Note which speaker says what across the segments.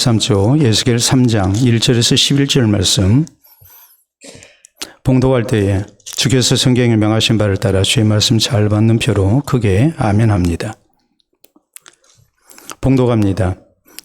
Speaker 1: 13조 에스겔 3장 1절에서 11절 말씀 봉독할 때에 주께서 성경에 명하신 바를 따라 주의 말씀 잘 받는 표로 크게 아멘합니다. 봉독합니다.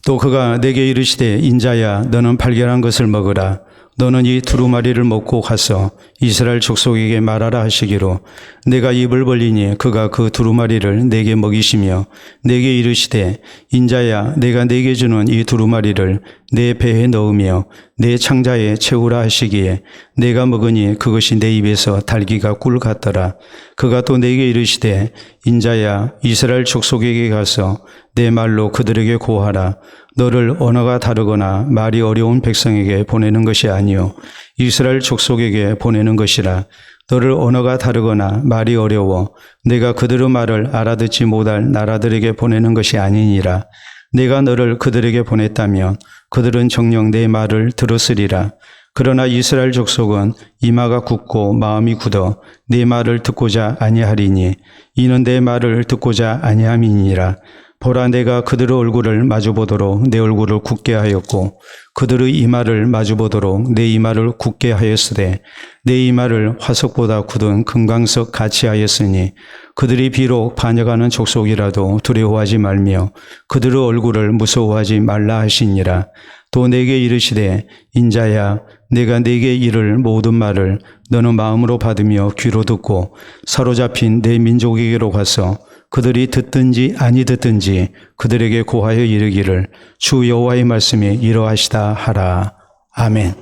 Speaker 1: 또 그가 내게 이르시되 인자야 너는 발견한 것을 먹으라. 너는 이 두루마리를 먹고 가서 이스라엘 족속에게 말하라 하시기로 내가 입을 벌리니 그가 그 두루마리를 내게 먹이시며 내게 이르시되 인자야 내가 내게 주는 이 두루마리를 내 배에 넣으며 내 창자에 채우라 하시기에 내가 먹으니 그것이 내 입에서 달기가 꿀 같더라. 그가 또 내게 이르시되 인자야 이스라엘 족속에게 가서 내 말로 그들에게 고하라. 너를 언어가 다르거나 말이 어려운 백성에게 보내는 것이 아니요 이스라엘 족속에게 보내는 것이라. 너를 언어가 다르거나 말이 어려워 내가 그들의 말을 알아듣지 못할 나라들에게 보내는 것이 아니니라. 내가 너를 그들에게 보냈다면 그들은 정녕 내 말을 들었으리라. 그러나 이스라엘 족속은 이마가 굳고 마음이 굳어 내 말을 듣고자 아니하리니 이는 내 말을 듣고자 아니함이니라. 보라 내가 그들의 얼굴을 마주보도록 내 얼굴을 굳게 하였고 그들의 이마를 마주보도록 내 이마를 굳게 하였으되 내 이마를 화석보다 굳은 금광석 같이 하였으니 그들이 비록 반역하는 족속이라도 두려워하지 말며 그들의 얼굴을 무서워하지 말라 하시니라. 또 내게 이르시되 인자야 내가 내게 이를 모든 말을 너는 마음으로 받으며 귀로 듣고 사로잡힌 내 민족에게로 가서 그들이 듣든지 아니 듣든지 그들에게 고하여 이르기를 주 여호와의 말씀이 이러하시다 하라. 아멘.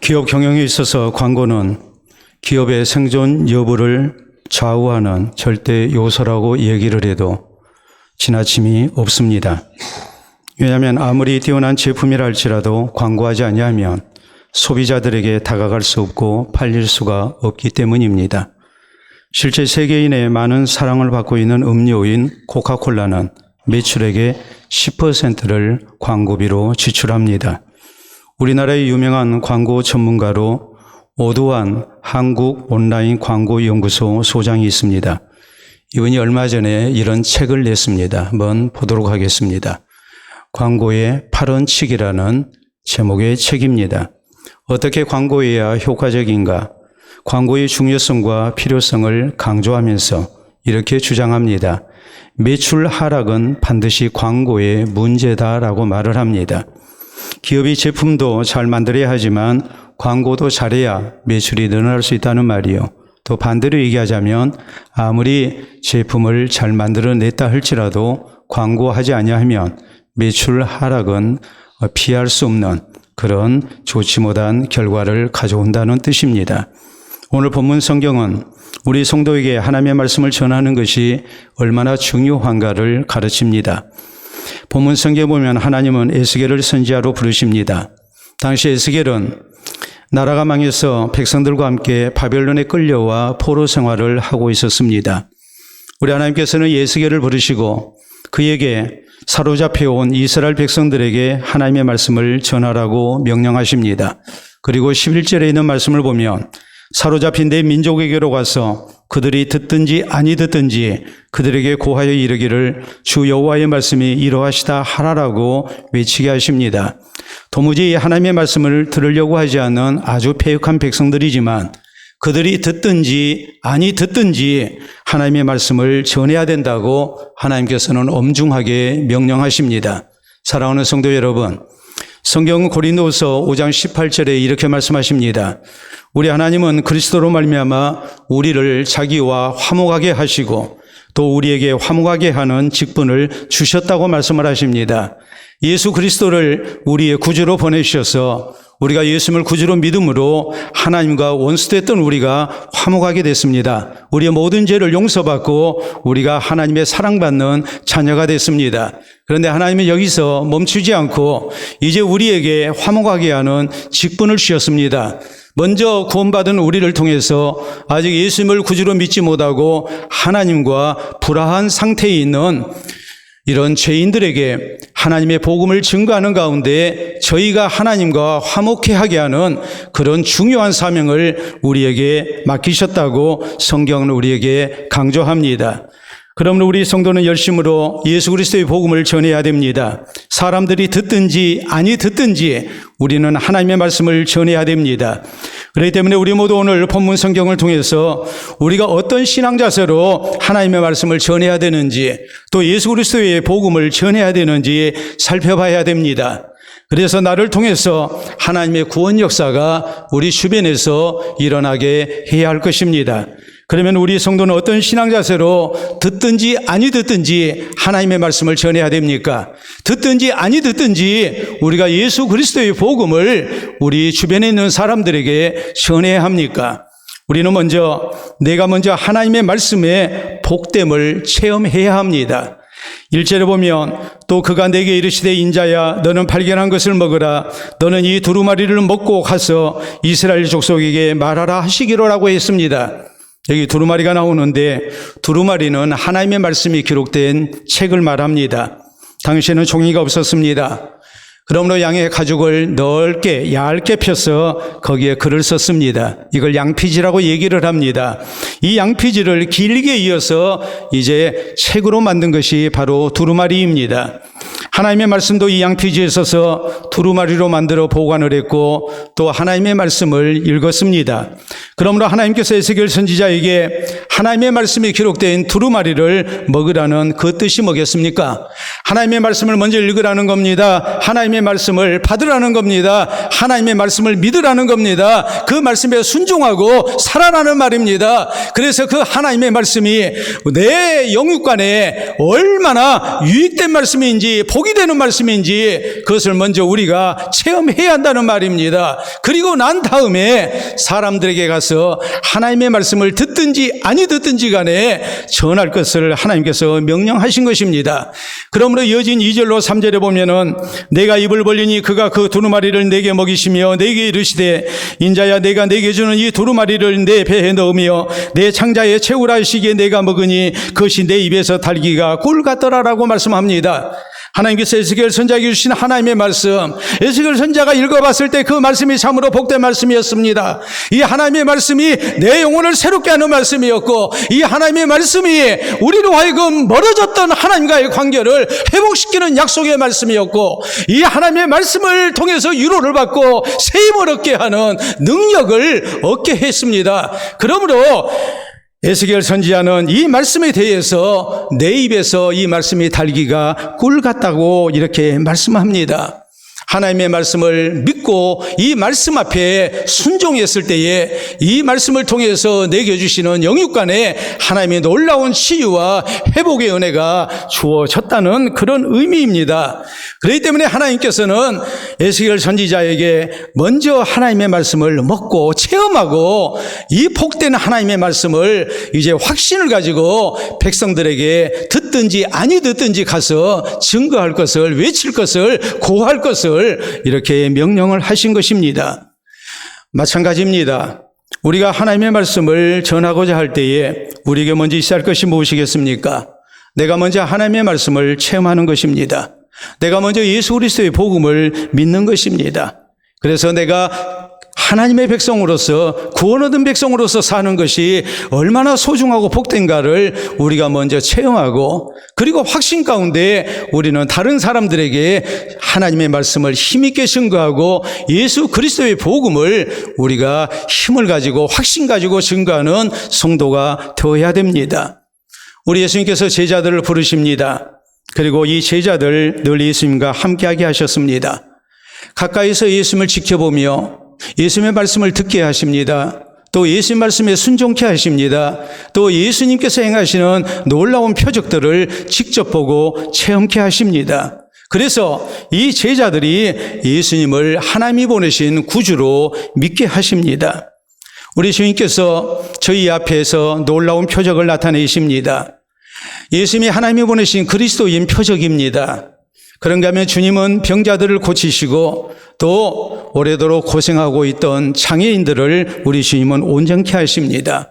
Speaker 1: 기업 경영에 있어서 광고는 기업의 생존 여부를 좌우하는 절대 요소라고 얘기를 해도 지나침이 없습니다. 왜냐하면 아무리 뛰어난 제품이라 할지라도 광고하지 아니하면 소비자들에게 다가갈 수 없고 팔릴 수가 없기 때문입니다. 실제 세계인의 많은 사랑을 받고 있는 음료인 코카콜라는 매출액의 10%를 광고비로 지출합니다. 우리나라의 유명한 광고 전문가로 오두환 한국 온라인 광고 연구소 소장이 있습니다. 이분이 얼마 전에 이런 책을 냈습니다. 한번 보도록 하겠습니다. 광고의 8원칙이라는 제목의 책입니다. 어떻게 광고해야 효과적인가? 광고의 중요성과 필요성을 강조하면서 이렇게 주장합니다. 매출 하락은 반드시 광고의 문제다라고 말을 합니다. 기업이 제품도 잘 만들어야 하지만 광고도 잘해야 매출이 늘어날 수 있다는 말이요. 또 반대로 얘기하자면 아무리 제품을 잘 만들어냈다 할지라도 광고하지 아니하면 매출 하락은 피할 수 없는 그런 좋지 못한 결과를 가져온다는 뜻입니다. 오늘 본문 성경은 우리 성도에게 하나님의 말씀을 전하는 것이 얼마나 중요한가를 가르칩니다. 본문 성경에 보면 하나님은 에스겔을 선지자로 부르십니다. 당시 에스겔은 나라가 망해서 백성들과 함께 바벨론에 끌려와 포로 생활을 하고 있었습니다. 우리 하나님께서는 에스겔을 부르시고 그에게 사로잡혀온 이스라엘 백성들에게 하나님의 말씀을 전하라고 명령하십니다. 그리고 11절에 있는 말씀을 보면 사로잡힌 내 민족에게로 가서 그들이 듣든지 아니 듣든지 그들에게 고하여 이르기를 주 여호와의 말씀이 이러하시다 하라라고 외치게 하십니다. 도무지 하나님의 말씀을 들으려고 하지 않는 아주 패역한 백성들이지만 그들이 듣든지 아니 듣든지 하나님의 말씀을 전해야 된다고 하나님께서는 엄중하게 명령하십니다. 사랑하는 성도 여러분, 성경은 고린도후서 5장 18절에 이렇게 말씀하십니다. 우리 하나님은 그리스도로 말미암아 우리를 자기와 화목하게 하시고 또 우리에게 화목하게 하는 직분을 주셨다고 말씀을 하십니다. 예수 그리스도를 우리의 구주로 보내주셔서 우리가 예수님을 구주로 믿음으로 하나님과 원수됐던 우리가 화목하게 됐습니다. 우리의 모든 죄를 용서받고 우리가 하나님의 사랑받는 자녀가 됐습니다. 그런데 하나님은 여기서 멈추지 않고 이제 우리에게 화목하게 하는 직분을 주셨습니다. 먼저 구원받은 우리를 통해서 아직 예수님을 구주로 믿지 못하고 하나님과 불화한 상태에 있는 이런 죄인들에게 하나님의 복음을 증거하는 가운데 저희가 하나님과 화목해 하게 하는 그런 중요한 사명을 우리에게 맡기셨다고 성경은 우리에게 강조합니다. 그러므로 우리 성도는 열심으로 예수 그리스도의 복음을 전해야 됩니다. 사람들이 듣든지 아니 듣든지 우리는 하나님의 말씀을 전해야 됩니다. 그렇기 때문에 우리 모두 오늘 본문 성경을 통해서 우리가 어떤 신앙 자세로 하나님의 말씀을 전해야 되는지, 또 예수 그리스도의 복음을 전해야 되는지 살펴봐야 됩니다. 그래서 나를 통해서 하나님의 구원 역사가 우리 주변에서 일어나게 해야 할 것입니다. 그러면 우리 성도는 어떤 신앙 자세로 듣든지 아니 듣든지 하나님의 말씀을 전해야 됩니까? 듣든지 아니 듣든지 우리가 예수 그리스도의 복음을 우리 주변에 있는 사람들에게 전해야 합니까? 우리는 내가 먼저 하나님의 말씀의 복됨을 체험해야 합니다. 1절에 보면 또 그가 내게 이르시되 인자야 너는 발견한 것을 먹으라 너는 이 두루마리를 먹고 가서 이스라엘 족속에게 말하라 하시기로라고 했습니다. 여기 두루마리가 나오는데 두루마리는 하나님의 말씀이 기록된 책을 말합니다. 당시에는 종이가 없었습니다. 그러므로 양의 가죽을 넓게 얇게 펴서 거기에 글을 썼습니다. 이걸 양피지라고 얘기를 합니다. 이 양피지를 길게 이어서 이제 책으로 만든 것이 바로 두루마리입니다. 하나님의 말씀도 이 양피지에 써서 두루마리로 만들어 보관을 했고 또 하나님의 말씀을 읽었습니다. 그러므로 하나님께서 에스겔 선지자에게 하나님의 말씀이 기록된 두루마리를 먹으라는 그 뜻이 뭐겠습니까? 하나님의 말씀을 먼저 읽으라는 겁니다. 하나님의 말씀을 받으라는 겁니다. 하나님의 말씀을 믿으라는 겁니다. 그 말씀에 순종하고 살아라는 말입니다. 그래서 그 하나님의 말씀이 내 영육간에 얼마나 유익된 말씀인지 복이 되는 말씀인지 그것을 먼저 우리가 체험해야 한다는 말입니다. 그리고 난 다음에 사람들에게 가서 하나님의 말씀을 듣든지 아니 듣든지 간에 전할 것을 하나님께서 명령하신 것입니다. 그러므로 이어진 2절로 3절에 보면은 내가 입을 벌리니 그가 그 두루마리를 내게 먹이시며 내게 이르시되 인자야 내가 내게 주는 이 두루마리를 내 배에 넣으며 내 창자에 채우라 하시기에 내가 먹으니 그것이 내 입에서 달기가 꿀 같더라라고 말씀합니다. 하나님께서 에스겔 선지자에게 주신 하나님의 말씀, 에스겔 선지자가 읽어봤을 때 그 말씀이 참으로 복된 말씀이었습니다. 이 하나님의 말씀이 내 영혼을 새롭게 하는 말씀이었고 이 하나님의 말씀이 우리로 하여금 멀어졌던 하나님과의 관계를 회복시키는 약속의 말씀이었고 이 하나님의 말씀을 통해서 위로를 받고 세임을 얻게 하는 능력을 얻게 했습니다. 그러므로 에스겔 선지자는 이 말씀에 대해서 내 입에서 이 말씀이 달기가 꿀 같다고 이렇게 말씀합니다. 하나님의 말씀을 믿고 이 말씀 앞에 순종했을 때에 이 말씀을 통해서 내게 주시는 영육간에 하나님의 놀라운 치유와 회복의 은혜가 주어졌다는 그런 의미입니다. 그렇기 때문에 하나님께서는 에스겔 선지자에게 먼저 하나님의 말씀을 먹고 체험하고 이 복된 하나님의 말씀을 이제 확신을 가지고 백성들에게 듣든지 아니 듣든지 가서 증거할 것을, 외칠 것을, 고할 것을 이렇게 명령을 하신 것입니다. 마찬가지입니다. 우리가 하나님의 말씀을 전하고자 할 때에 우리에게 먼저 있어야 할 것이 무엇이겠습니까? 내가 먼저 하나님의 말씀을 체험하는 것입니다. 내가 먼저 예수 그리스도의 복음을 믿는 것입니다. 그래서 내가 하나님의 백성으로서 구원 얻은 백성으로서 사는 것이 얼마나 소중하고 복된가를 우리가 먼저 체험하고 그리고 확신 가운데 우리는 다른 사람들에게 하나님의 말씀을 힘있게 증거하고 예수 그리스도의 복음을 우리가 힘을 가지고 확신 가지고 증거하는 성도가 되어야 됩니다. 우리 예수님께서 제자들을 부르십니다. 그리고 이 제자들 늘 예수님과 함께하게 하셨습니다. 가까이서 예수님을 지켜보며 예수님의 말씀을 듣게 하십니다. 또 예수님 말씀에 순종케 하십니다. 또 예수님께서 행하시는 놀라운 표적들을 직접 보고 체험케 하십니다. 그래서 이 제자들이 예수님을 하나님이 보내신 구주로 믿게 하십니다. 우리 주님께서 저희 앞에서 놀라운 표적을 나타내십니다. 예수님이 하나님이 보내신 그리스도인 표적입니다. 그런가 하면 주님은 병자들을 고치시고 또 오래도록 고생하고 있던 장애인들을 우리 주님은 온전케 하십니다.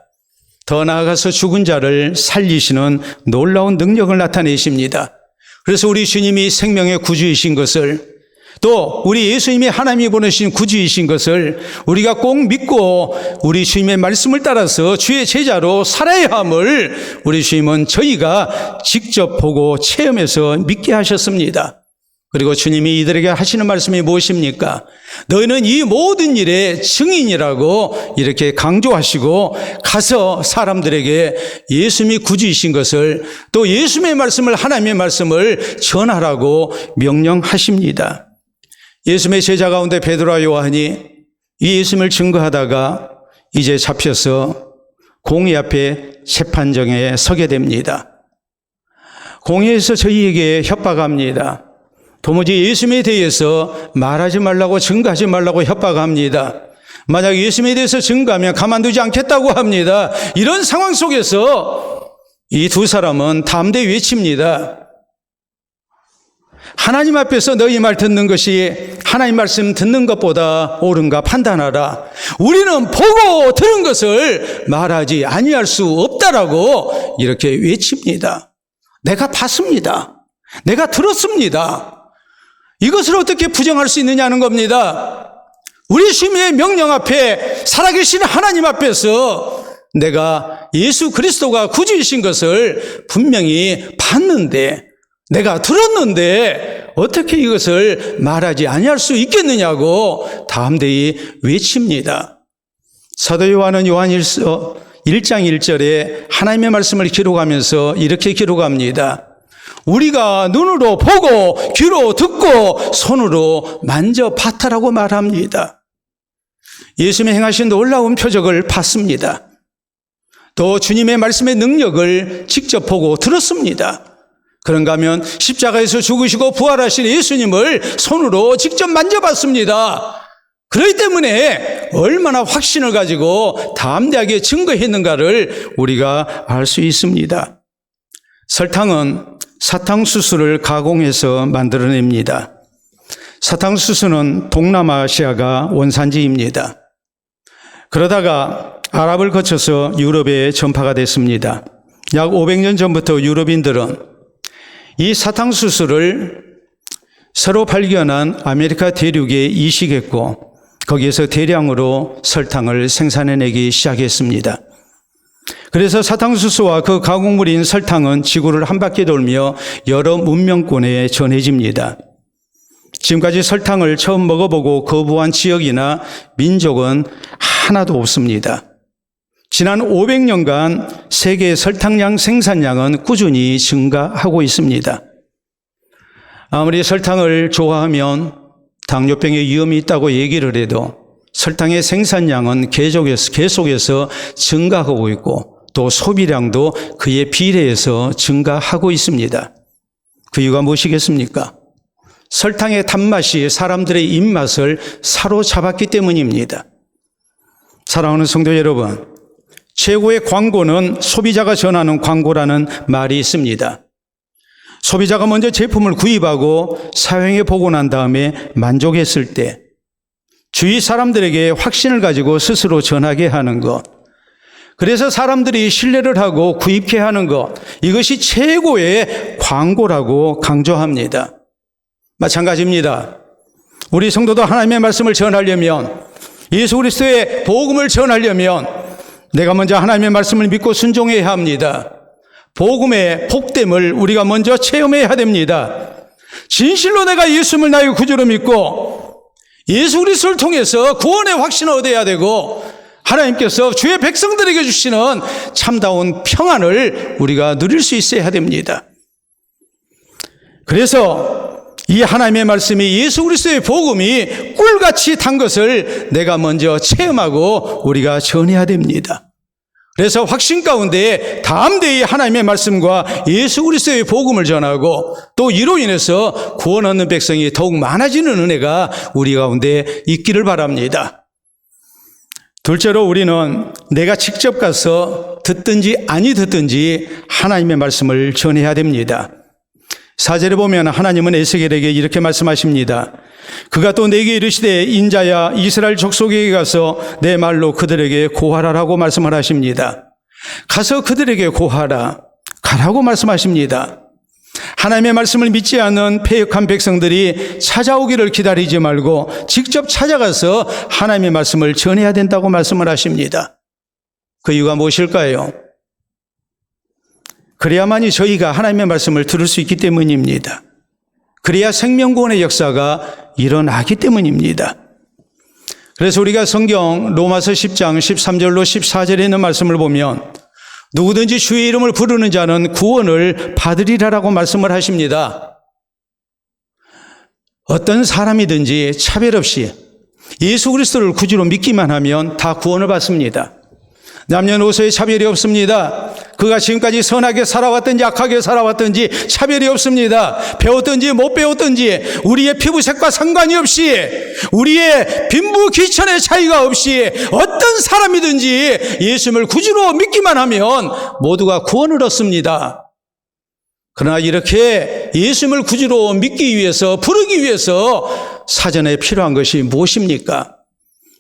Speaker 1: 더 나아가서 죽은 자를 살리시는 놀라운 능력을 나타내십니다. 그래서 우리 주님이 생명의 구주이신 것을 또 우리 예수님이 하나님이 보내신 구주이신 것을 우리가 꼭 믿고 우리 주님의 말씀을 따라서 주의 제자로 살아야 함을 우리 주님은 저희가 직접 보고 체험해서 믿게 하셨습니다. 그리고 주님이 이들에게 하시는 말씀이 무엇입니까? 너희는 이 모든 일의 증인이라고 이렇게 강조하시고 가서 사람들에게 예수님이 구주이신 것을 또 예수님의 말씀을 하나님의 말씀을 전하라고 명령하십니다. 예수님의 제자 가운데 베드로와 요한이 이 예수님을 증거하다가 이제 잡혀서 공의 앞에 재판정에 서게 됩니다. 공의에서 저희에게 협박합니다. 도무지 예수님에 대해서 말하지 말라고 증거하지 말라고 협박합니다. 만약 예수님에 대해서 증거하면 가만두지 않겠다고 합니다. 이런 상황 속에서 이 두 사람은 담대히 외칩니다. 하나님 앞에서 너희 말 듣는 것이 하나님 말씀 듣는 것보다 옳은가 판단하라. 우리는 보고 들은 것을 말하지 아니할 수 없다라고 이렇게 외칩니다. 내가 봤습니다. 내가 들었습니다. 이것을 어떻게 부정할 수 있느냐는 겁니다. 우리 주님의 명령 앞에 살아계신 하나님 앞에서 내가 예수 그리스도가 구주이신 것을 분명히 봤는데 내가 들었는데 어떻게 이것을 말하지 아니할 수 있겠느냐고 담대히 외칩니다. 사도 요한은 요한일서 1장 1절에 하나님의 말씀을 기록하면서 이렇게 기록합니다. 우리가 눈으로 보고 귀로 듣고 손으로 만져봤다라고 말합니다. 예수님이 행하신 놀라운 표적을 봤습니다. 또 주님의 말씀의 능력을 직접 보고 들었습니다. 그런가 하면 십자가에서 죽으시고 부활하신 예수님을 손으로 직접 만져봤습니다. 그렇기 때문에 얼마나 확신을 가지고 담대하게 증거했는가를 우리가 알 수 있습니다. 설탕은 사탕수수를 가공해서 만들어냅니다. 사탕수수는 동남아시아가 원산지입니다. 그러다가 아랍을 거쳐서 유럽에 전파가 됐습니다. 약 500년 전부터 유럽인들은 이 사탕수수를 새로 발견한 아메리카 대륙에 이식했고 거기에서 대량으로 설탕을 생산해내기 시작했습니다. 그래서 사탕수수와 그 가공물인 설탕은 지구를 한 바퀴 돌며 여러 문명권에 전해집니다. 지금까지 설탕을 처음 먹어보고 거부한 지역이나 민족은 하나도 없습니다. 지난 500년간 세계 설탕량 생산량은 꾸준히 증가하고 있습니다. 아무리 설탕을 좋아하면 당뇨병의 위험이 있다고 얘기를 해도 설탕의 생산량은 계속해서 증가하고 있고 또 소비량도 그에 비례해서 증가하고 있습니다. 그 이유가 무엇이겠습니까? 설탕의 단맛이 사람들의 입맛을 사로잡았기 때문입니다. 사랑하는 성도 여러분, 최고의 광고는 소비자가 전하는 광고라는 말이 있습니다. 소비자가 먼저 제품을 구입하고 사용해 보고 난 다음에 만족했을 때 주위 사람들에게 확신을 가지고 스스로 전하게 하는 것, 그래서 사람들이 신뢰를 하고 구입케 하는 것, 이것이 최고의 광고라고 강조합니다. 마찬가지입니다. 우리 성도도 하나님의 말씀을 전하려면, 예수 그리스도의 복음을 전하려면 내가 먼저 하나님의 말씀을 믿고 순종해야 합니다. 복음의 복됨을 우리가 먼저 체험해야 됩니다. 진실로 내가 예수님을 나의 구주로 믿고 예수 그리스도를 통해서 구원의 확신을 얻어야 되고 하나님께서 주의 백성들에게 주시는 참다운 평안을 우리가 누릴 수 있어야 됩니다. 그래서 이 하나님의 말씀이 예수 그리스도의 복음이 꿀같이 단 것을 내가 먼저 체험하고 우리가 전해야 됩니다. 그래서 확신 가운데 담대히 하나님의 말씀과 예수 그리스도의 복음을 전하고 또 이로 인해서 구원 얻는 백성이 더욱 많아지는 은혜가 우리 가운데 있기를 바랍니다. 둘째로 우리는 내가 직접 가서 듣든지 아니 듣든지 하나님의 말씀을 전해야 됩니다. 4절에 보면 하나님은 에스겔에게 이렇게 말씀하십니다. 그가 또 내게 이르시되 인자야 이스라엘 족속에게 가서 내 말로 그들에게 고하라라고 말씀을 하십니다. 가서 그들에게 고하라, 가라고 말씀하십니다. 하나님의 말씀을 믿지 않는 패역한 백성들이 찾아오기를 기다리지 말고 직접 찾아가서 하나님의 말씀을 전해야 된다고 말씀을 하십니다. 그 이유가 무엇일까요? 그래야만이 저희가 하나님의 말씀을 들을 수 있기 때문입니다. 그래야 생명구원의 역사가 일어나기 때문입니다. 그래서 우리가 성경 로마서 10장 13절로 14절에 있는 말씀을 보면 누구든지 주의 이름을 부르는 자는 구원을 받으리라라고 말씀을 하십니다. 어떤 사람이든지 차별 없이 예수 그리스도를 구주로 믿기만 하면 다 구원을 받습니다. 남녀노소의 차별이 없습니다. 그가 지금까지 선하게 살아왔든지 악하게 살아왔든지 차별이 없습니다. 배웠든지 못 배웠든지 우리의 피부색과 상관이 없이 우리의 빈부 귀천의 차이가 없이 어떤 사람이든지 예수님을 구주로 믿기만 하면 모두가 구원을 얻습니다. 그러나 이렇게 예수님을 구주로 믿기 위해서 부르기 위해서 사전에 필요한 것이 무엇입니까?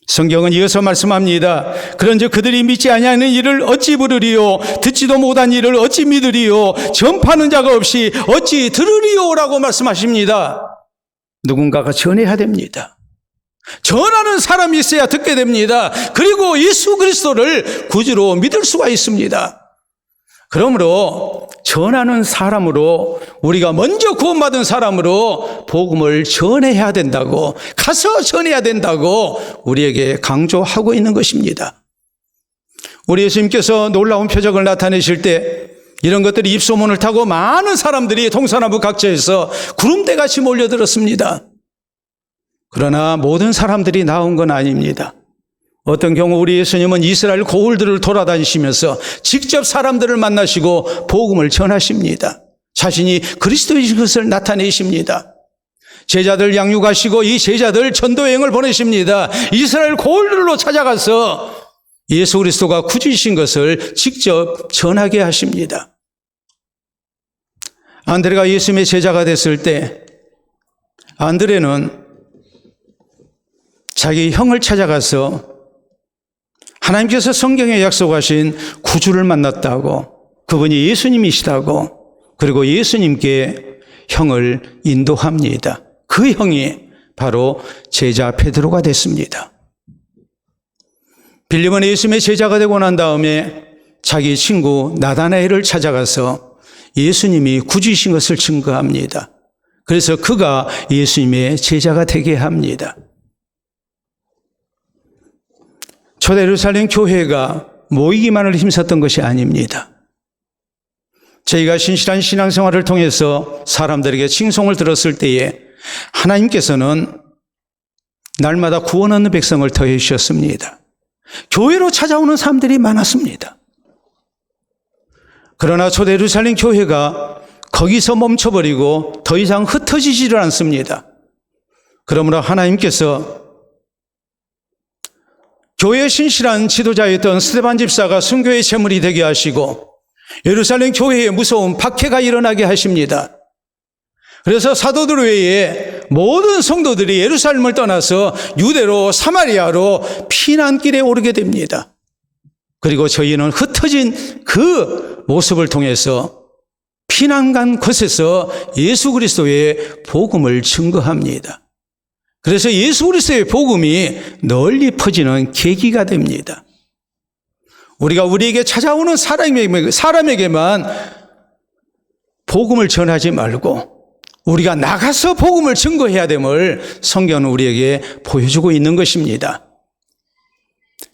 Speaker 1: 성경은 이어서 말씀합니다. 그런즉 그들이 믿지 아니하는 이를 어찌 부르리요? 듣지도 못한 이를 어찌 믿으리요? 전파하는 자가 없이 어찌 들으리요? 라고 말씀하십니다. 누군가가 전해야 됩니다. 전하는 사람이 있어야 듣게 됩니다. 그리고 예수 그리스도를 구주로 믿을 수가 있습니다. 그러므로 전하는 사람으로 우리가 먼저 구원받은 사람으로 복음을 전해야 된다고 가서 전해야 된다고 우리에게 강조하고 있는 것입니다. 우리 예수님께서 놀라운 표적을 나타내실 때 이런 것들이 입소문을 타고 많은 사람들이 동서남북 각지에서 구름대같이 몰려들었습니다. 그러나 모든 사람들이 나온 건 아닙니다. 어떤 경우 우리 예수님은 이스라엘 고을들을 돌아다니시면서 직접 사람들을 만나시고 복음을 전하십니다. 자신이 그리스도이신 것을 나타내십니다. 제자들 양육하시고 이 제자들 전도여행을 보내십니다. 이스라엘 고을들로 찾아가서 예수 그리스도가 구주이신 것을 직접 전하게 하십니다. 안드레가 예수님의 제자가 됐을 때 안드레는 자기 형을 찾아가서 하나님께서 성경에 약속하신 구주를 만났다고, 그분이 예수님이시다고, 그리고 예수님께 형을 인도합니다. 그 형이 바로 제자 베드로가 됐습니다. 빌립은 예수님의 제자가 되고 난 다음에 자기 친구 나다나엘을 찾아가서 예수님이 구주이신 것을 증거합니다. 그래서 그가 예수님의 제자가 되게 합니다. 초대 예루살렘 교회가 모이기만을 힘썼던 것이 아닙니다. 저희가 신실한 신앙생활을 통해서 사람들에게 칭송을 들었을 때에 하나님께서는 날마다 구원 얻는 백성을 더해 주셨습니다. 교회로 찾아오는 사람들이 많았습니다. 그러나 초대 예루살렘 교회가 거기서 멈춰버리고 더 이상 흩어지지를 않습니다. 그러므로 하나님께서 교회의 신실한 지도자였던 스데반 집사가 순교의 제물이 되게 하시고 예루살렘 교회에 무서운 박해가 일어나게 하십니다. 그래서 사도들 외에 모든 성도들이 예루살렘을 떠나서 유대로 사마리아로 피난길에 오르게 됩니다. 그리고 저희는 흩어진 그 모습을 통해서 피난 간 곳에서 예수 그리스도의 복음을 증거합니다. 그래서 예수 그리스도의 복음이 널리 퍼지는 계기가 됩니다. 우리가 우리에게 찾아오는 사람에게만 복음을 전하지 말고 우리가 나가서 복음을 증거해야 됨을 성경은 우리에게 보여주고 있는 것입니다.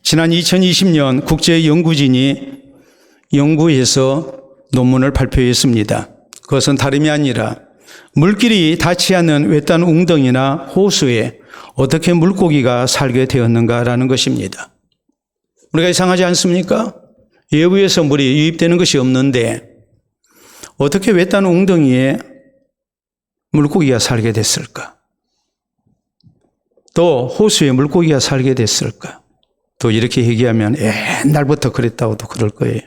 Speaker 1: 지난 2020년 국제연구진이 연구해서 논문을 발표했습니다. 그것은 다름이 아니라 물길이 닿지 않는 외딴 웅덩이나 호수에 어떻게 물고기가 살게 되었는가라는 것입니다. 우리가 이상하지 않습니까? 외부에서 물이 유입되는 것이 없는데 어떻게 외딴 웅덩이에 물고기가 살게 됐을까? 또 호수에 물고기가 살게 됐을까? 또 이렇게 얘기하면 옛날부터 그랬다고도 그럴 거예요.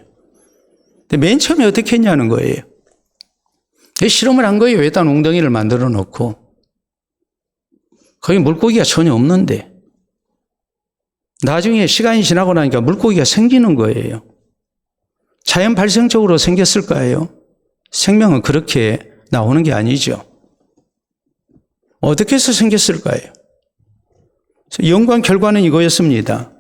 Speaker 1: 근데 맨 처음에 어떻게 했냐는 거예요. 실험을 한 거예요. 외딴 웅덩이를 만들어 놓고 거기 물고기가 전혀 없는데 나중에 시간이 지나고 나니까 물고기가 생기는 거예요. 자연 발생적으로 생겼을까요? 생명은 그렇게 나오는 게 아니죠. 어떻게 해서 생겼을까요? 연구한 결과는 이거였습니다.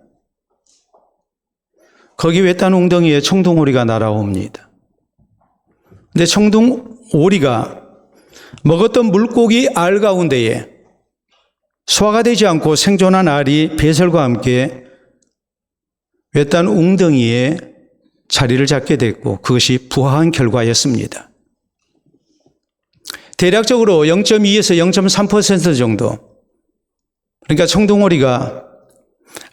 Speaker 1: 거기 외딴 웅덩이에 청둥오리가 날아옵니다. 근데 청둥오리가 먹었던 물고기 알 가운데에 소화가 되지 않고 생존한 알이 배설과 함께 외딴 웅덩이에 자리를 잡게 됐고 그것이 부화한 결과였습니다. 대략적으로 0.2에서 0.3% 정도, 그러니까 청둥오리가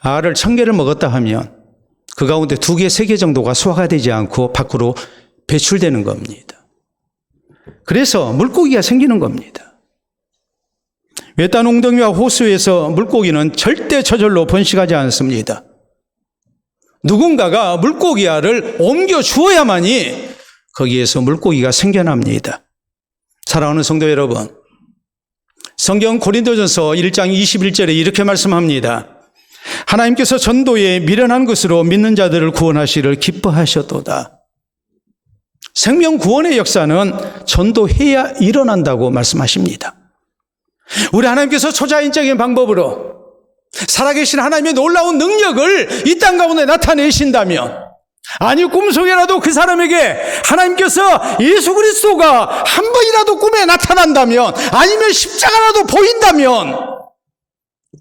Speaker 1: 알을 1000개를 먹었다 하면 그 가운데 2개, 3개 정도가 소화가 되지 않고 밖으로 배출되는 겁니다. 그래서 물고기가 생기는 겁니다. 외딴 웅덩이와 호수에서 물고기는 절대 저절로 번식하지 않습니다. 누군가가 물고기 알을 옮겨 주어야만이 거기에서 물고기가 생겨납니다. 사랑하는 성도 여러분, 성경 고린도전서 1장 21절에 이렇게 말씀합니다. 하나님께서 전도에 미련한 것으로 믿는 자들을 구원하시를 기뻐하셨도다. 생명 구원의 역사는 전도해야 일어난다고 말씀하십니다. 우리 하나님께서 초자연적인 방법으로 살아계신 하나님의 놀라운 능력을 이 땅 가운데 나타내신다면, 아니 꿈속에라도 그 사람에게 하나님께서 예수 그리스도가 한 번이라도 꿈에 나타난다면, 아니면 십자가라도 보인다면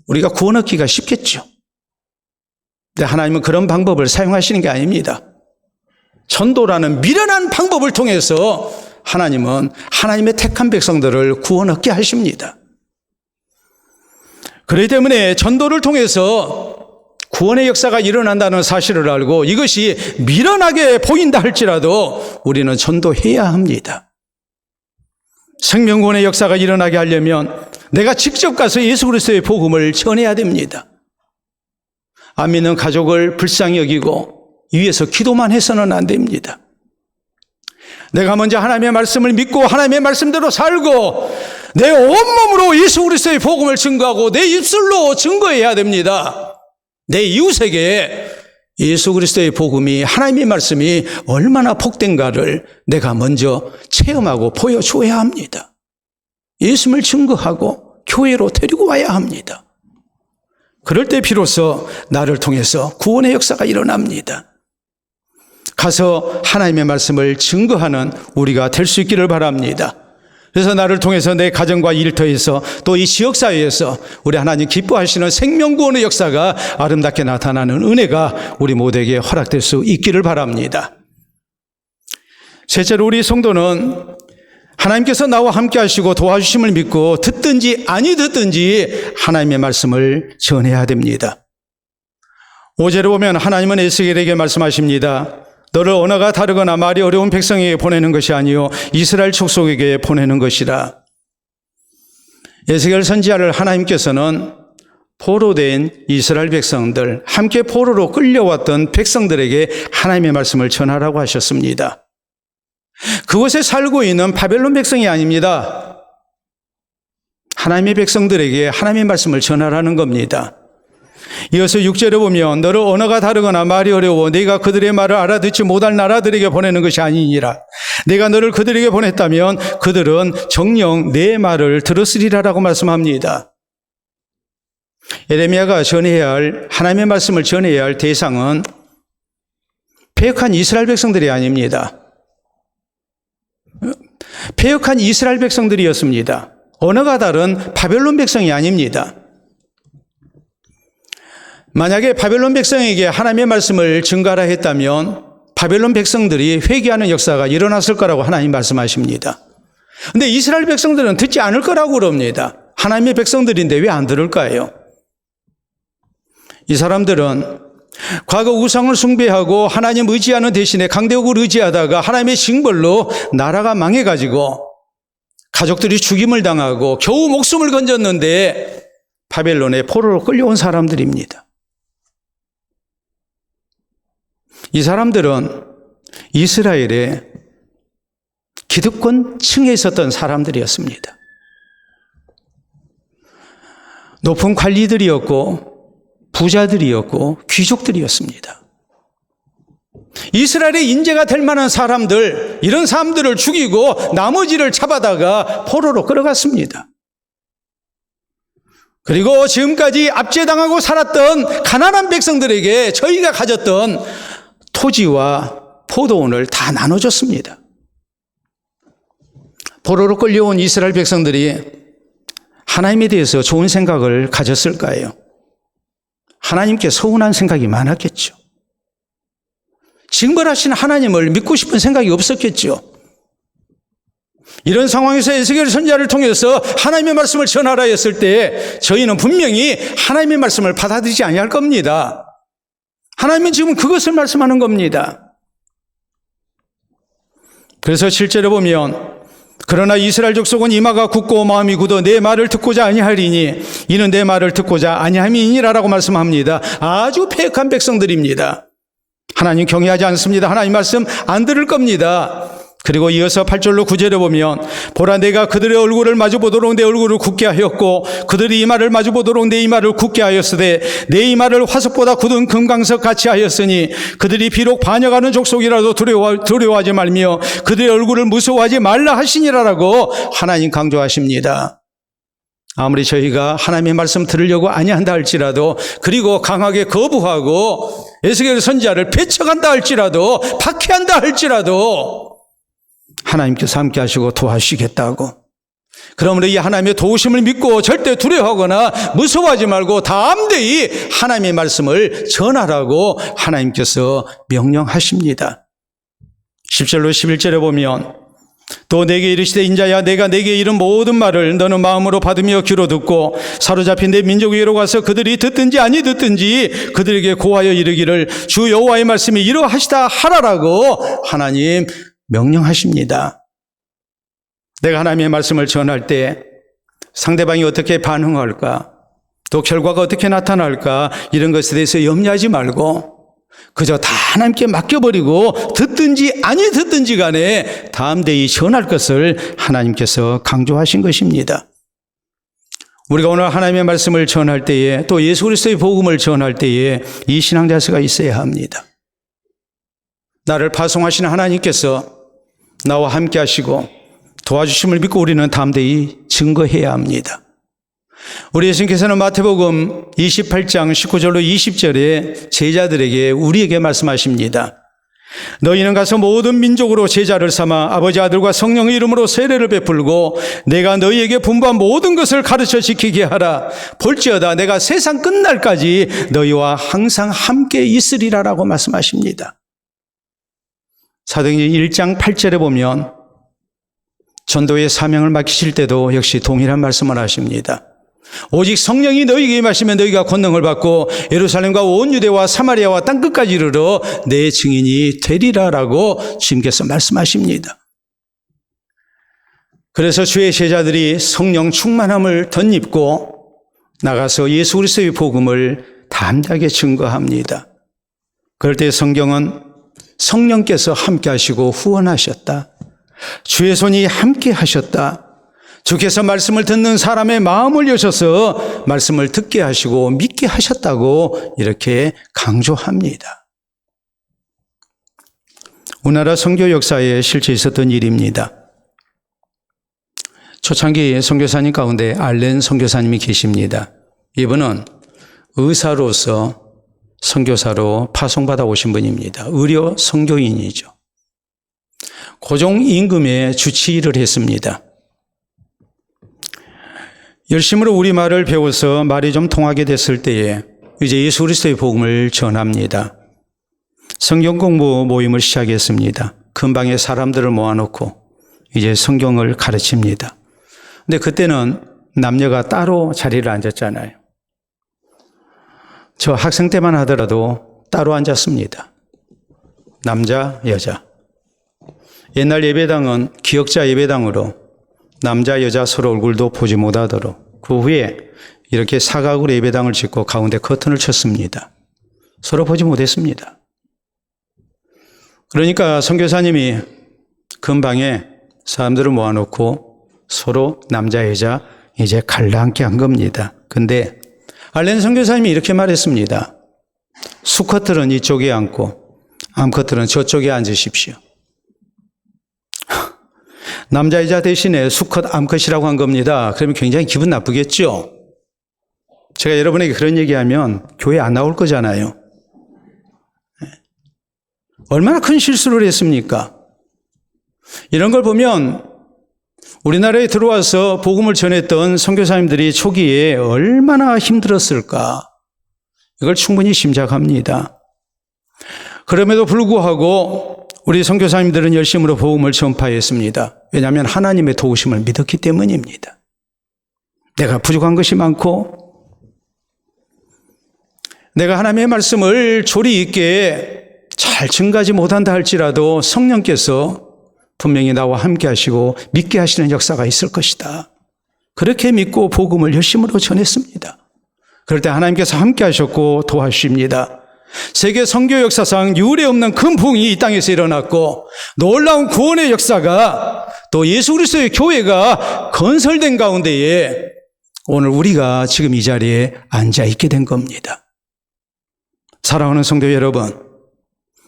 Speaker 1: 우리가 구원 얻기가 쉽겠죠. 근데 하나님은 그런 방법을 사용하시는 게 아닙니다. 전도라는 미련한 방법을 통해서 하나님은 하나님의 택한 백성들을 구원 얻게 하십니다. 그렇기 때문에 전도를 통해서 구원의 역사가 일어난다는 사실을 알고 이것이 미련하게 보인다 할지라도 우리는 전도해야 합니다. 생명구원의 역사가 일어나게 하려면 내가 직접 가서 예수 그리스도의 복음을 전해야 됩니다. 안 믿는 가족을 불쌍히 여기고 위에서 기도만 해서는 안 됩니다. 내가 먼저 하나님의 말씀을 믿고 하나님의 말씀대로 살고 내 온몸으로 예수 그리스도의 복음을 증거하고 내 입술로 증거해야 됩니다. 내 이웃에게 예수 그리스도의 복음이, 하나님의 말씀이 얼마나 복된가를 내가 먼저 체험하고 보여줘야 합니다. 예수를 증거하고 교회로 데리고 와야 합니다. 그럴 때 비로소 나를 통해서 구원의 역사가 일어납니다. 가서 하나님의 말씀을 증거하는 우리가 될 수 있기를 바랍니다. 그래서 나를 통해서 내 가정과 일터에서 또 이 지역사회에서 우리 하나님 기뻐하시는 생명구원의 역사가 아름답게 나타나는 은혜가 우리 모두에게 허락될 수 있기를 바랍니다. 셋째로 우리 성도는 하나님께서 나와 함께 하시고 도와주심을 믿고 듣든지 아니 듣든지 하나님의 말씀을 전해야 됩니다. 5절에 보면 하나님은 에스겔에게 말씀하십니다. 너를 언어가 다르거나 말이 어려운 백성에게 보내는 것이 아니요 이스라엘 족속에게 보내는 것이라. 에스겔 선지자를 하나님께서는 포로된 이스라엘 백성들, 함께 포로로 끌려왔던 백성들에게 하나님의 말씀을 전하라고 하셨습니다. 그곳에 살고 있는 바벨론 백성이 아닙니다. 하나님의 백성들에게 하나님의 말씀을 전하라는 겁니다. 이어서 6절에 보면 너를 언어가 다르거나 말이 어려워 네가 그들의 말을 알아듣지 못할 나라들에게 보내는 것이 아니니라. 내가 너를 그들에게 보냈다면 그들은 정녕 내 말을 들었으리라라고 말씀합니다. 예레미야가 전해야 할, 하나님의 말씀을 전해야 할 대상은 패역한 이스라엘 백성들이 아닙니다. 패역한 이스라엘 백성들이었습니다. 언어가 다른 바벨론 백성이 아닙니다. 만약에 바벨론 백성에게 하나님의 말씀을 증가하라 했다면 바벨론 백성들이 회개하는 역사가 일어났을 거라고 하나님 말씀하십니다. 그런데 이스라엘 백성들은 듣지 않을 거라고 그럽니다. 하나님의 백성들인데 왜 안 들을까요? 이 사람들은 과거 우상을 숭배하고 하나님 의지하는 대신에 강대국을 의지하다가 하나님의 징벌로 나라가 망해가지고 가족들이 죽임을 당하고 겨우 목숨을 건졌는데 바벨론에 포로로 끌려온 사람들입니다. 이 사람들은 이스라엘의 기득권 층에 있었던 사람들이었습니다. 높은 관리들이었고 부자들이었고 귀족들이었습니다. 이스라엘의 인재가 될 만한 사람들, 이런 사람들을 죽이고 나머지를 잡아다가 포로로 끌어갔습니다. 그리고 지금까지 압제당하고 살았던 가난한 백성들에게 저희가 가졌던 토지와 포도원을 다 나눠줬습니다. 포로로 끌려온 이스라엘 백성들이 하나님에 대해서 좋은 생각을 가졌을까요? 하나님께 서운한 생각이 많았겠죠. 징벌하신 하나님을 믿고 싶은 생각이 없었겠죠. 이런 상황에서 에스겔 선지자를 통해서 하나님의 말씀을 전하라 했을 때 저희는 분명히 하나님의 말씀을 받아들이지 아니할 겁니다. 하나님은 지금 그것을 말씀하는 겁니다. 그래서 실제로 보면 그러나 이스라엘 족속은 이마가 굳고 마음이 굳어 내 말을 듣고자 아니하리니 이는 내 말을 듣고자 아니함이니라라고 말씀합니다. 아주 패역한 백성들입니다. 하나님 경외하지 않습니다. 하나님 말씀 안 들을 겁니다. 그리고 이어서 8절로 9절에 보면 보라 내가 그들의 얼굴을 마주보도록 내 얼굴을 굳게 하였고 그들이 이마를 마주보도록 내 이마를 굳게 하였으되 내 이마를 화석보다 굳은 금강석 같이 하였으니 그들이 비록 반역하는 족속이라도 두려워하지 말며 그들의 얼굴을 무서워하지 말라 하시니라라고 하나님 강조하십니다. 아무리 저희가 하나님의 말씀 들으려고 아니한다 할지라도 그리고 강하게 거부하고 에스겔 선지자를 배척한다 할지라도 박해한다 할지라도 하나님께서 함께 하시고 도와주시겠다고. 그러므로 이 하나님의 도우심을 믿고 절대 두려워하거나 무서워하지 말고 담대히 하나님의 말씀을 전하라고 하나님께서 명령하십니다. 10절로 11절에 보면 또 내게 이르시되 인자야 내가 내게 이른 모든 말을 너는 마음으로 받으며 귀로 듣고 사로잡힌 내 민족에게로 가서 그들이 듣든지 아니 듣든지 그들에게 고하여 이르기를 주 여호와의 말씀이 이러하시다 하라라고 하나님 명령하십니다. 내가 하나님의 말씀을 전할 때 상대방이 어떻게 반응할까, 또 결과가 어떻게 나타날까 이런 것에 대해서 염려하지 말고 그저 다 하나님께 맡겨버리고 듣든지 아니 듣든지 간에 담대히 전할 것을 하나님께서 강조하신 것입니다. 우리가 오늘 하나님의 말씀을 전할 때에 또 예수 그리스도의 복음을 전할 때에 이 신앙 자세가 있어야 합니다. 나를 파송하신 하나님께서 나와 함께 하시고 도와주심을 믿고 우리는 담대히 증거해야 합니다. 우리 예수님께서는 마태복음 28장 19절로 20절에 제자들에게 우리에게 말씀하십니다. 너희는 가서 모든 민족으로 제자를 삼아 아버지 아들과 성령의 이름으로 세례를 베풀고 내가 너희에게 분부한 모든 것을 가르쳐 지키게 하라. 볼지어다 내가 세상 끝날까지 너희와 항상 함께 있으리라라고 말씀하십니다. 사도행전 1장 8절에 보면 전도의 사명을 맡기실 때도 역시 동일한 말씀을 하십니다. 오직 성령이 너희에게 임하시면 너희가 권능을 받고 예루살렘과 온 유대와 사마리아와 땅끝까지 이르러 내 증인이 되리라라고 주님께서 말씀하십니다. 그래서 주의 제자들이 성령 충만함을 덧입고 나가서 예수 그리스도의 복음을 담대하게 증거합니다. 그럴 때 성경은 성령께서 함께 하시고 후원하셨다. 주의 손이 함께 하셨다. 주께서 말씀을 듣는 사람의 마음을 여셔서 말씀을 듣게 하시고 믿게 하셨다고 이렇게 강조합니다. 우리나라 선교 역사에 실제 있었던 일입니다. 초창기 선교사님 가운데 알렌 선교사님이 계십니다. 이분은 의사로서 선교사로 파송받아 오신 분입니다. 의료 선교인이죠. 고종 임금의 주치 일을 했습니다. 열심으로 우리말을 배워서 말이 좀 통하게 됐을 때에 이제 예수 그리스도의 복음을 전합니다. 성경 공부 모임을 시작했습니다. 근방에 사람들을 모아놓고 이제 성경을 가르칩니다. 근데 그때는 남녀가 따로 자리를 앉았잖아요. 저 학생 때만 하더라도 따로 앉았습니다. 남자, 여자. 옛날 예배당은 기역자 예배당으로 남자, 여자 서로 얼굴도 보지 못하도록 그 후에 이렇게 사각으로 예배당을 짓고 가운데 커튼을 쳤습니다. 서로 보지 못했습니다. 그러니까 선교사님이 근방에 사람들을 모아놓고 서로 남자, 여자 이제 갈라앉게 한 겁니다. 근데 알렌 선교사님이 이렇게 말했습니다. 수컷들은 이쪽에 앉고 암컷들은 저쪽에 앉으십시오. 남자이자 대신에 수컷 암컷이라고 한 겁니다. 그러면 굉장히 기분 나쁘겠죠? 제가 여러분에게 그런 얘기하면 교회 안 나올 거잖아요. 얼마나 큰 실수를 했습니까? 이런 걸 보면 우리나라에 들어와서 복음을 전했던 선교사님들이 초기에 얼마나 힘들었을까? 이걸 충분히 짐작합니다. 그럼에도 불구하고 우리 선교사님들은 열심으로 복음을 전파했습니다. 왜냐하면 하나님의 도우심을 믿었기 때문입니다. 내가 부족한 것이 많고 내가 하나님의 말씀을 조리 있게 잘 증가하지 못한다 할지라도 성령께서 분명히 나와 함께 하시고 믿게 하시는 역사가 있을 것이다. 그렇게 믿고 복음을 열심으로 전했습니다. 그럴 때 하나님께서 함께 하셨고 도와주십니다. 세계 선교 역사상 유례 없는 큰 부흥이 이 땅에서 일어났고 놀라운 구원의 역사가 또 예수 그리스도의 교회가 건설된 가운데에 오늘 우리가 지금 이 자리에 앉아 있게 된 겁니다. 사랑하는 성도 여러분,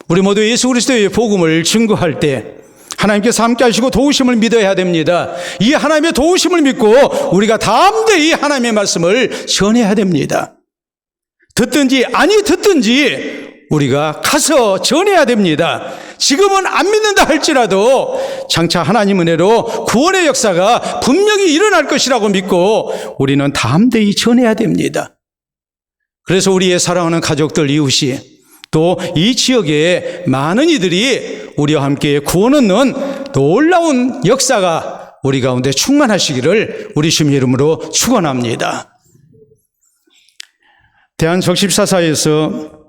Speaker 1: 우리 모두 예수 그리스도의 복음을 증거할 때 하나님께서 함께 하시고 도우심을 믿어야 됩니다. 이 하나님의 도우심을 믿고 우리가 담대히 하나님의 말씀을 전해야 됩니다. 듣든지 아니 듣든지 우리가 가서 전해야 됩니다. 지금은 안 믿는다 할지라도 장차 하나님 은혜로 구원의 역사가 분명히 일어날 것이라고 믿고 우리는 담대히 전해야 됩니다. 그래서 우리의 사랑하는 가족들, 이웃이 또 이 지역의 많은 이들이 우리와 함께 구원 얻는 놀라운 역사가 우리 가운데 충만하시기를 우리 주님의 이름으로 축원합니다. 대한적십사사에서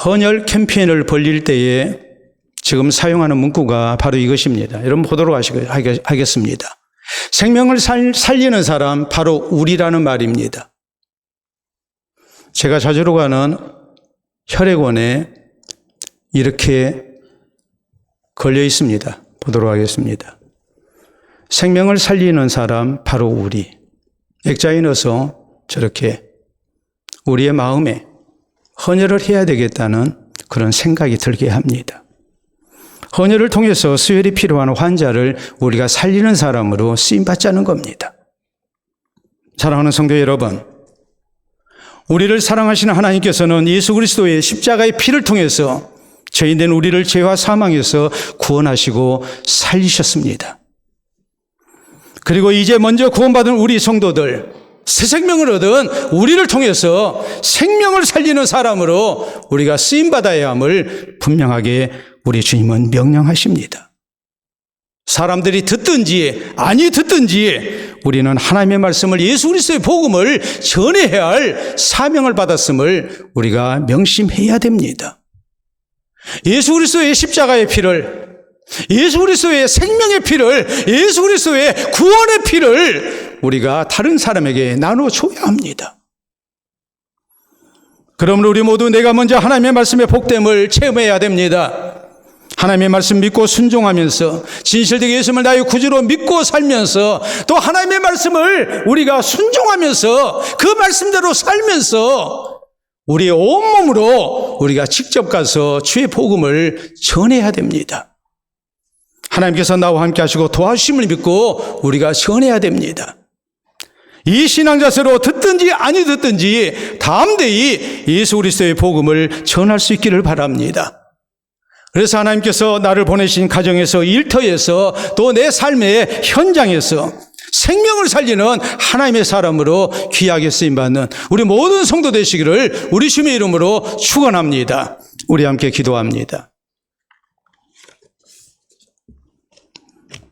Speaker 1: 헌혈 캠페인을 벌릴 때에 지금 사용하는 문구가 바로 이것입니다. 여러분 보도록 하겠습니다. 생명을 살리는 사람 바로 우리라는 말입니다. 제가 자주로 가는 혈액원에 이렇게 걸려 있습니다. 보도록 하겠습니다. 생명을 살리는 사람 바로 우리. 액자에 넣어서 저렇게 우리의 마음에 헌혈을 해야 되겠다는 그런 생각이 들게 합니다. 헌혈을 통해서 수혈이 필요한 환자를 우리가 살리는 사람으로 쓰임받자는 겁니다. 사랑하는 성도 여러분, 우리를 사랑하시는 하나님께서는 예수 그리스도의 십자가의 피를 통해서 죄인된 우리를 죄와 사망에서 구원하시고 살리셨습니다. 그리고 이제 먼저 구원받은 우리 성도들, 새 생명을 얻은 우리를 통해서 생명을 살리는 사람으로 우리가 쓰임받아야 함을 분명하게 우리 주님은 명령하십니다. 사람들이 듣든지 아니 듣든지 우리는 하나님의 말씀을 예수 그리스도의 복음을 전해야 할 사명을 받았음을 우리가 명심해야 됩니다. 예수 그리스도의 십자가의 피를, 예수 그리스도의 생명의 피를, 예수 그리스도의 구원의 피를 우리가 다른 사람에게 나눠줘야 합니다. 그러므로 우리 모두 내가 먼저 하나님의 말씀의 복됨을 체험해야 됩니다. 하나님의 말씀 믿고 순종하면서 진실되게 예수님을 나의 구주로 믿고 살면서 또 하나님의 말씀을 우리가 순종하면서 그 말씀대로 살면서 우리의 온몸으로 우리가 직접 가서 주의 복음을 전해야 됩니다. 하나님께서 나와 함께 하시고 도와주심을 믿고 우리가 전해야 됩니다. 이 신앙자세로 듣든지 아니 듣든지 담대히 예수 그리스도의 복음을 전할 수 있기를 바랍니다. 그래서 하나님께서 나를 보내신 가정에서, 일터에서, 또 내 삶의 현장에서 생명을 살리는 하나님의 사람으로 귀하게 쓰임받는 우리 모든 성도 되시기를 우리 주님의 이름으로 축원합니다. 우리 함께 기도합니다.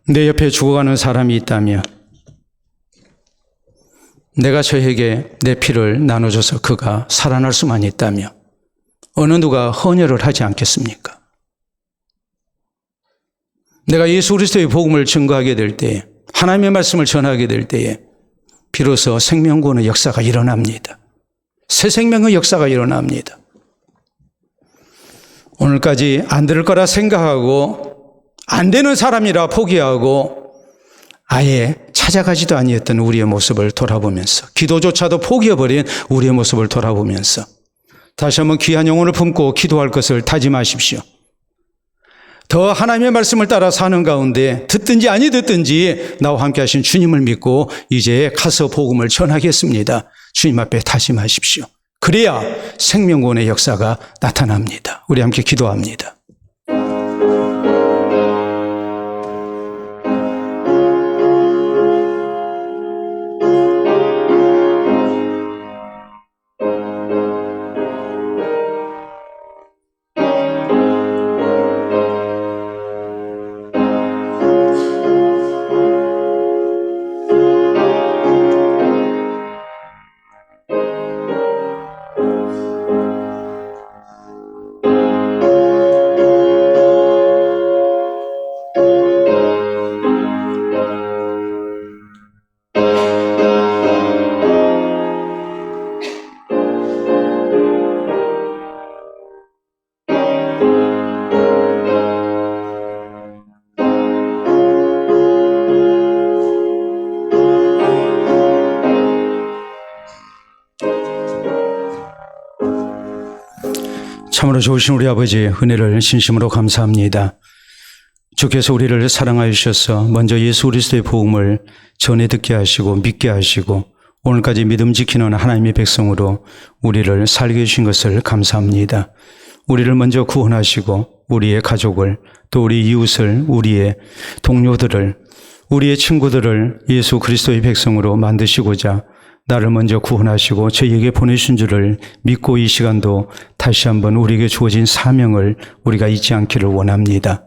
Speaker 1: 내 옆에 죽어가는 사람이 있다면 내가 저에게 내 피를 나눠줘서 그가 살아날 수만 있다면 어느 누가 헌혈을 하지 않겠습니까? 내가 예수 그리스도의 복음을 증거하게 될 때에, 하나님의 말씀을 전하게 될 때에 비로소 생명구원의 역사가 일어납니다. 새 생명의 역사가 일어납니다. 오늘까지 안 들을 거라 생각하고 안 되는 사람이라 포기하고 아예 찾아가지도 아니했던 우리의 모습을 돌아보면서, 기도조차도 포기해버린 우리의 모습을 돌아보면서 다시 한번 귀한 영혼을 품고 기도할 것을 다짐하십시오. 더 하나님의 말씀을 따라 사는 가운데 듣든지 아니 듣든지 나와 함께 하신 주님을 믿고 이제 가서 복음을 전하겠습니다. 주님 앞에 다짐하십시오. 그래야 생명구원의 역사가 나타납니다. 우리 함께 기도합니다. 참으로 좋으신 우리 아버지 은혜를 진심으로 감사합니다. 주께서 우리를 사랑하여 주셔서 먼저 예수 그리스도의 복음을 전해 듣게 하시고 믿게 하시고 오늘까지 믿음 지키는 하나님의 백성으로 우리를 살게 해주신 것을 감사합니다. 우리를 먼저 구원하시고 우리의 가족을 또 우리 이웃을 우리의 동료들을 우리의 친구들을 예수 그리스도의 백성으로 만드시고자 나를 먼저 구원하시고 저희에게 보내신 줄을 믿고 이 시간도 다시 한번 우리에게 주어진 사명을 우리가 잊지 않기를 원합니다.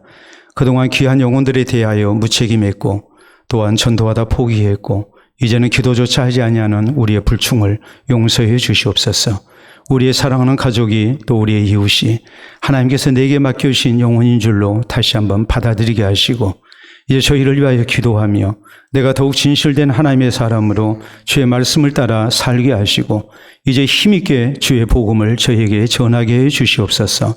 Speaker 1: 그동안 귀한 영혼들에 대하여 무책임했고 또한 전도하다 포기했고 이제는 기도조차 하지 아니하는 우리의 불충을 용서해 주시옵소서. 우리의 사랑하는 가족이 또 우리의 이웃이 하나님께서 내게 맡겨주신 영혼인 줄로 다시 한번 받아들이게 하시고 이제 저희를 위하여 기도하며 내가 더욱 진실된 하나님의 사람으로 주의 말씀을 따라 살게 하시고 이제 힘있게 주의 복음을 저에게 전하게 해 주시옵소서.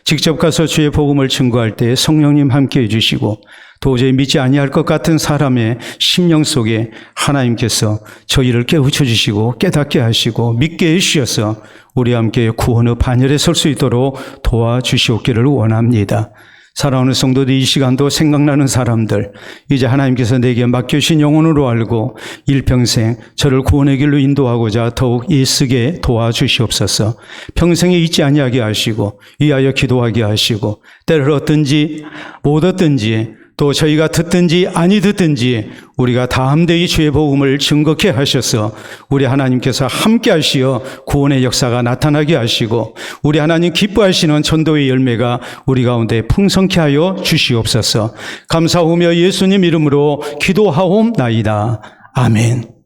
Speaker 1: 직접 가서 주의 복음을 증거할 때 성령님 함께해 주시고 도저히 믿지 아니할 것 같은 사람의 심령 속에 하나님께서 저희를 깨우쳐 주시고 깨닫게 하시고 믿게 해주셔서 우리와 함께 구원의 반열에 설 수 있도록 도와주시옵기를 원합니다. 사랑하는 성도들 이 시간도 생각나는 사람들 이제 하나님께서 내게 맡겨주신 영혼으로 알고 일평생 저를 구원의 길로 인도하고자 더욱 애쓰게 도와주시옵소서. 평생에 잊지 아니하게 하시고 위하여 기도하게 하시고 때를 얻든지 못 얻든지 또 저희가 듣든지 아니 듣든지 우리가 다함대히 주의 복음을 증거케 하셔서 우리 하나님께서 함께 하시어 구원의 역사가 나타나게 하시고 우리 하나님 기뻐하시는 전도의 열매가 우리 가운데 풍성케 하여 주시옵소서. 감사하며 예수님 이름으로 기도하옵나이다. 아멘.